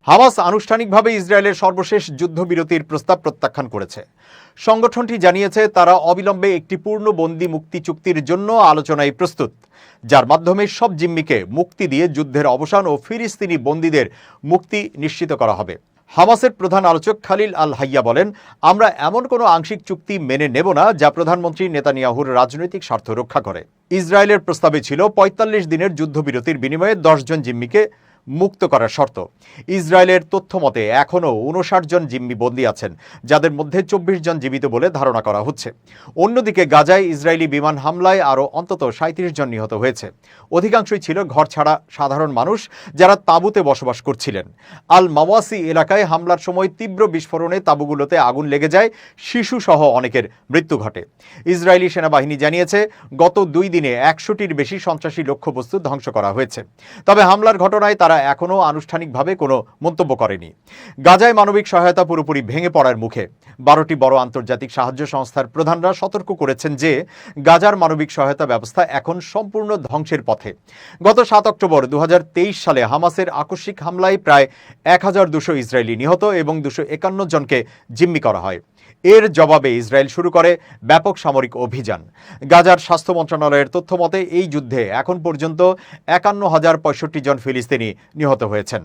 Hamas আনুষ্ঠানিকভাবে ইসরায়েলের সর্বশেষ যুদ্ধবিরতির প্রস্তাব প্রত্যাখ্যান করেছে। সংগঠনটি জানিয়েছে তারা অবিলম্বে একটি পূর্ণবন্দী মুক্তি চুক্তির জন্য আলোচনায় প্রস্তুত, যার মাধ্যমে সব জিম্মিকে মুক্তি দিয়ে যুদ্ধের অবসান ও ফিলিস্তিনি বন্দীদের মুক্তি নিশ্চিত করা হবে। হামাসের প্রধান আলোচক খালিল আল হাইয়া বলেন, আমরা এমন কোনো আংশিক চুক্তি মেনে নেব না যা প্রধানমন্ত্রী নেতানিয়াহুর রাজনৈতিক স্বার্থ রক্ষা করে। ইসরায়েলের প্রস্তাবে ছিল ৪৫ দিনের যুদ্ধবিরতির বিনিময়ে ১০ জন জিম্মিকে মুক্ত করার শর্ত। ইসরায়েলের তথ্য মতে এখনও ৫৯ জন জিম্মি বন্দী আছেন, যাদের মধ্যে ২৪ জন জীবিত বলে ধারণা করা হচ্ছে। অন্যদিকে গাজায় ইসরায়েলি বিমান হামলায় আরও অন্তত ৩৭ জন নিহত হয়েছে। অধিকাংশই ছিল ঘরছাড়া সাধারণ মানুষ, যারা তাঁবুতে বসবাস করছিলেন। আল মাওয়াসি এলাকায় হামলার সময় তীব্র বিস্ফোরণে তাঁবুগুলোতে আগুন লেগে যায়, শিশুসহ অনেকের মৃত্যু ঘটে। ইসরায়েলি সেনাবাহিনী জানিয়েছে গত ২ দিনে ১০০টির বেশি সন্ত্রাসী লক্ষ্যবস্তু ধ্বংস করা হয়েছে। তবে হামলার ঘটনায় তারা এখনও আনুষ্ঠানিকভাবে কোনো মন্তব্য করেনি। গাজায় মানবিক সহায়তা পুরোপুরি ভেঙে পড়ার মুখে। ১২টি বড় আন্তর্জাতিক সাহায্য সংস্থার প্রধানরা সতর্ক করেছেন যে গাজার মানবিক সহায়তা ব্যবস্থা এখন সম্পূর্ণ ধ্বংসের পথে। গত ৭ অক্টোবর ২০২৩ সালে হামাসের আকস্মিক হামলায় প্রায় ১,২০০ ইসরায়েলি নিহত এবং ২৫১ জনকে জিম্মি করা হয়। এর জবাবে ইসরায়েল শুরু করে ব্যাপক সামরিক অভিযান। গাজার স্বাস্থ্য মন্ত্রণালয়ের তথ্য মতে এই যুদ্ধে এখন পর্যন্ত ৫১,০৬৫ জন ফিলিস্তিনি নিহত হয়েছেন।